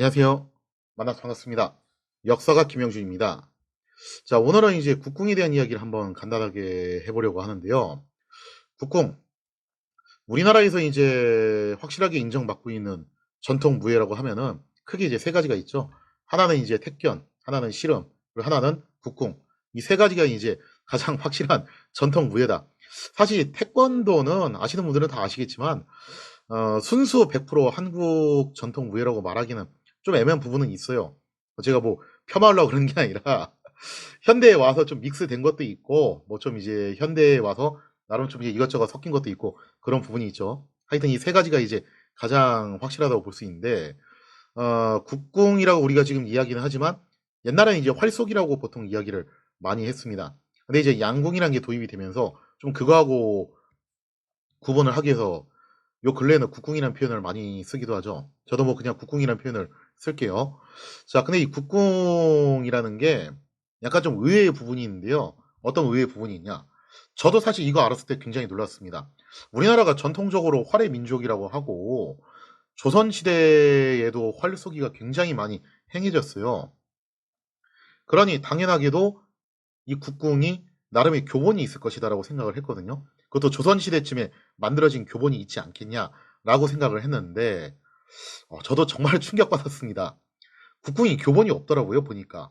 안녕하세요. 만나서 반갑습니다. 역사가 김영준입니다. 자, 오늘은 이제 국궁에 대한 이야기를 한번 간단하게 해보려고 하는데요. 국궁, 우리나라에서 이제 확실하게 인정받고 있는 전통 무예라고 하면은 크게 이제 세 가지가 있죠. 하나는 이제 택견, 하나는 씨름, 그리고 하나는 국궁. 이 세 가지가 이제 가장 확실한 전통 무예다. 사실 태권도는 아시는 분들은 다 아시겠지만 순수 100% 한국 전통 무예라고 말하기는 좀 애매한 부분은 있어요. 제가 뭐 폄하하려고 그러는 게 아니라 현대에 와서 좀 믹스된 것도 있고 뭐 좀 이제 현대에 와서 나름 좀 이제 이것저것 섞인 것도 있고 그런 부분이 있죠. 하여튼 이 세 가지가 이제 가장 확실하다고 볼 수 있는데 국궁이라고 우리가 지금 이야기는 하지만 옛날에는 이제 활쏘기라고 보통 이야기를 많이 했습니다. 근데 이제 양궁이라는 게 도입이 되면서 좀 그거하고 구분을 하기 위해서 요 근래에는 국궁이라는 표현을 많이 쓰기도 하죠. 저도 뭐 그냥 국궁이라는 표현을 쓸게요. 자, 근데 이 국궁이라는 게 약간 좀 의외의 부분이 있는데요. 어떤 의외의 부분이 있냐? 저도 사실 이거 알았을 때 굉장히 놀랐습니다. 우리나라가 전통적으로 활의 민족이라고 하고 조선 시대에도 활 쏘기가 굉장히 많이 행해졌어요. 그러니 당연하게도 이 국궁이 나름의 교본이 있을 것이다라고 생각을 했거든요. 그것도 조선 시대쯤에 만들어진 교본이 있지 않겠냐라고 생각을 했는데 저도 정말 충격받았습니다. 국궁이 교본이 없더라고요, 보니까.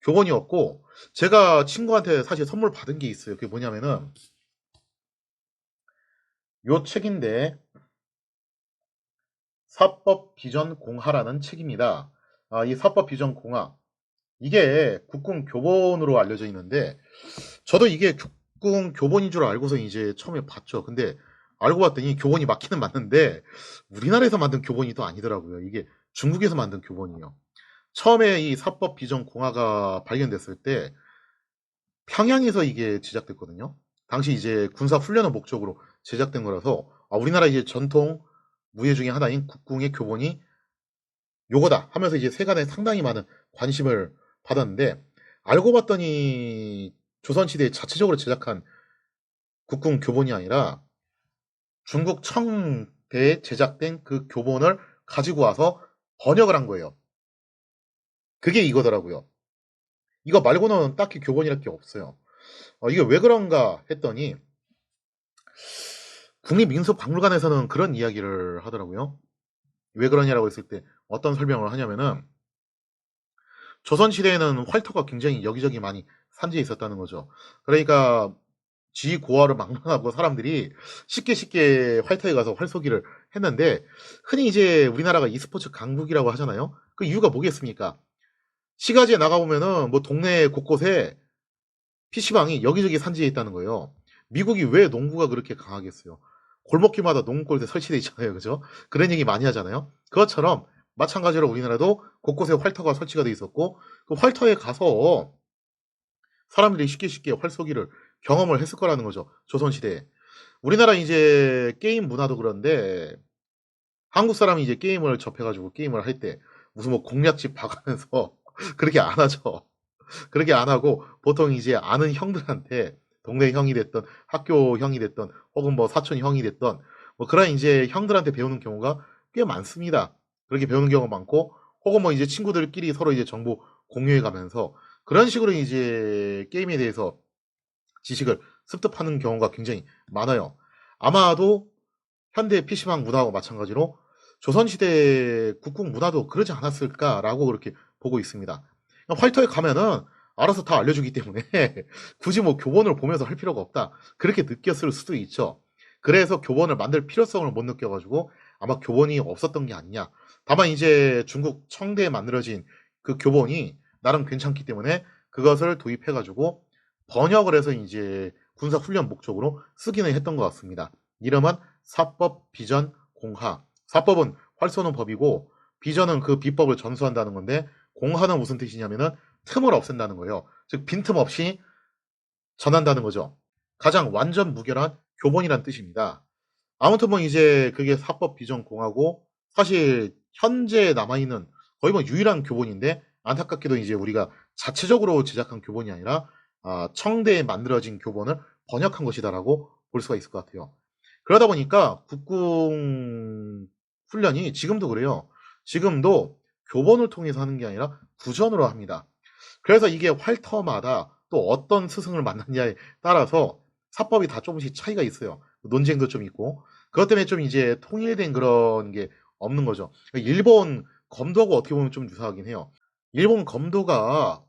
교본이 없고 제가 친구한테 사실 선물 받은 게 있어요. 그게 뭐냐면은 요 책인데 사법 비전 공하라는 책입니다. 이 사법 비전 공하 이게 국궁 교본으로 알려져 있는데 저도 이게 국궁 교본인 줄 알고서 이제 처음에 봤죠. 근데 알고 봤더니 교본이 맞기는 맞는데 우리나라에서 만든 교본이 또 아니더라고요. 이게 중국에서 만든 교본이에요. 처음에 이 사법 비전 공화가 발견됐을 때 평양에서 이게 제작됐거든요. 당시 이제 군사 훈련을 목적으로 제작된 거라서 우리나라 이제 전통 무예 중에 하나인 국궁의 교본이 요거다 하면서 이제 세간에 상당히 많은 관심을 받았는데 알고 봤더니 조선시대에 자체적으로 제작한 국궁 교본이 아니라 중국 청대에 제작된 그 교본을 가지고 와서 번역을 한 거예요. 그게 이거더라고요. 이거 말고는 딱히 교본이랄 게 없어요. 이게 왜 그런가 했더니 국립민속박물관에서는 그런 이야기를 하더라고요. 왜 그러냐라고 했을 때 어떤 설명을 하냐면은 조선시대에는 활터가 굉장히 여기저기 많이 산지에 있었다는 거죠. 그러니까 지고화를 막론하고 사람들이 쉽게 활터에 가서 활쏘기를 했는데 흔히 이제 우리나라가 e스포츠 강국이라고 하잖아요. 그 이유가 뭐겠습니까? 시가지에 나가보면은 뭐 동네 곳곳에 PC방이 여기저기 산지에 있다는 거예요. 미국이 왜 농구가 그렇게 강하겠어요? 골목길마다 농구골대 설치되어 있잖아요. 그죠? 그런 얘기 많이 하잖아요. 그것처럼 마찬가지로 우리나라도 곳곳에 활터가 설치가 돼 있었고 그 활터에 가서 사람들이 쉽게 활쏘기를 경험을 했을 거라는 거죠. 조선시대에. 우리나라 이제 게임 문화도 그런데 한국 사람이 이제 게임을 접해가지고 게임을 할 때 무슨 뭐 공략집 봐가면서 그렇게 안 하죠. 그렇게 안 하고 보통 이제 아는 형들한테 동네 형이 됐던 학교 형이 됐던 혹은 뭐 사촌 형이 됐던 뭐 그런 이제 형들한테 배우는 경우가 꽤 많습니다. 그렇게 배우는 경우가 많고 혹은 뭐 이제 친구들끼리 서로 이제 정보 공유해 가면서 그런 식으로 이제 게임에 대해서 지식을 습득하는 경우가 굉장히 많아요. 아마도 현대 PC방 문화하고 마찬가지로 조선시대 국궁 문화도 그러지 않았을까라고 그렇게 보고 있습니다. 활터에 가면은 알아서 다 알려주기 때문에 굳이 뭐 교본을 보면서 할 필요가 없다. 그렇게 느꼈을 수도 있죠. 그래서 교본을 만들 필요성을 못 느껴가지고 아마 교본이 없었던 게 아니냐. 다만 이제 중국 청대에 만들어진 그 교본이 나름 괜찮기 때문에 그것을 도입해가지고 번역을 해서 이제 군사 훈련 목적으로 쓰기는 했던 것 같습니다. 이름은 사법 비전 공하. 사법은 활 쏘는 법이고 비전은 그 비법을 전수한다는 건데 공하는 무슨 뜻이냐면은 틈을 없앤다는 거예요. 즉 빈틈 없이 전한다는 거죠. 가장 완전 무결한 교본이란 뜻입니다. 아무튼 뭐 이제 그게 사법 비전 공하고 사실 현재 남아있는 거의 뭐 유일한 교본인데 안타깝게도 이제 우리가 자체적으로 제작한 교본이 아니라 청대에 만들어진 교본을 번역한 것이다라고 볼 수가 있을 것 같아요. 그러다 보니까 국궁 훈련이 지금도 그래요. 지금도 교본을 통해서 하는 게 아니라 구전으로 합니다. 그래서 이게 활터마다 또 어떤 스승을 만났냐에 따라서 사법이 다 조금씩 차이가 있어요. 논쟁도 좀 있고. 그것 때문에 좀 이제 통일된 그런 게 없는 거죠. 일본 검도하고 어떻게 보면 좀 유사하긴 해요. 일본 검도가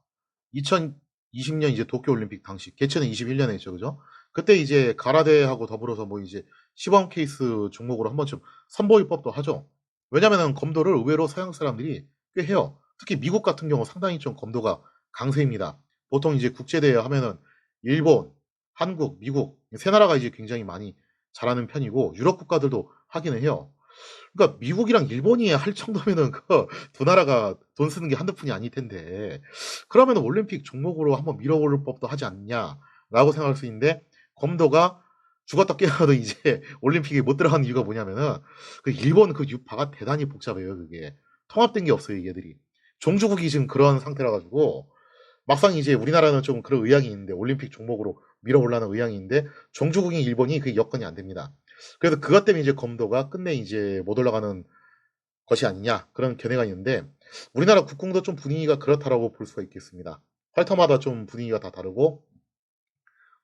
2020년 이제 도쿄 올림픽 당시 개최는 21년에 했죠. 그죠? 그때 이제 가라데하고 더불어서 뭐 이제 시범 케이스 종목으로 한 번쯤 선보이법도 하죠. 왜냐면은 검도를 의외로 서양 사람들이 꽤 해요. 특히 미국 같은 경우 상당히 좀 검도가 강세입니다. 보통 이제 국제대회 하면은 일본, 한국, 미국 세 나라가 이제 굉장히 많이 잘하는 편이고 유럽 국가들도 하기는 해요. 그러니까 미국이랑 일본이 할 정도면은 그 두 나라가 돈 쓰는 게 한두 푼이 아닐 텐데 그러면은 '올림픽 종목으로 한번 밀어볼 법도 하지 않냐.'라고 생각할 수 있는데 검도가 죽었다 깨어나도 이제 올림픽에 못 들어가는 이유가 뭐냐면은 그 일본 그 유파가 대단히 복잡해요 그게. 통합된 게 없어요 얘들이. 종주국이 지금 그런 상태라 가지고 막상 이제 우리나라는 좀 그런 의향이 있는데 올림픽 종목으로 밀어보려는 의향이 있는데 종주국인 일본이 그게 여건이 안 됩니다. 그래서 그것 때문에 이제 검도가 끝내 이제 못 올라가는 것이 아니냐 그런 견해가 있는데 우리나라 국궁도 좀 분위기가 그렇다라고 볼 수가 있겠습니다. 활터마다 좀 분위기가 다 다르고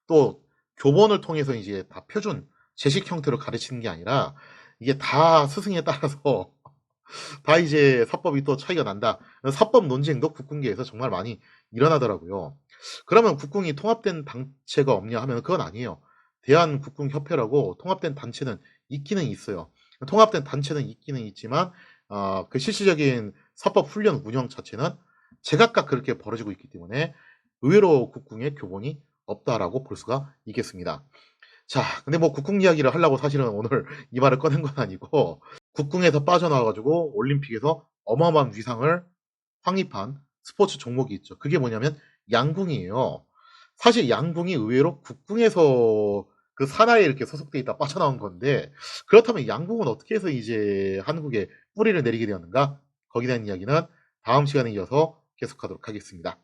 또 교본을 통해서 이제 다 표준 제식 형태로 가르치는 게 아니라 이게 다 스승에 따라서 다 이제 사법이 또 차이가 난다. 사법 논쟁도 국궁계에서 정말 많이 일어나더라고요. 그러면 국궁이 통합된 단체가 없냐 하면 그건 아니에요. 대한국궁협회라고 통합된 단체는 있기는 있어요. 통합된 단체는 있기는 있지만 그 실질적인 사법 훈련 운영 자체는 제각각 그렇게 벌어지고 있기 때문에 의외로 국궁에 교본이 없다라고 볼 수가 있겠습니다. 자, 근데 뭐 국궁 이야기를 하려고 사실은 오늘 이 말을 꺼낸 건 아니고 국궁에서 빠져나와 가지고 올림픽에서 어마어마한 위상을 확립한 스포츠 종목이 있죠. 그게 뭐냐면 양궁이에요. 사실 양궁이 의외로 국궁에서 그 산하에 이렇게 소속돼 있다 빠져나온 건데 그렇다면 양궁은 어떻게 해서 이제 한국에 뿌리를 내리게 되었는가? 거기에 대한 이야기는 다음 시간에 이어서 계속하도록 하겠습니다.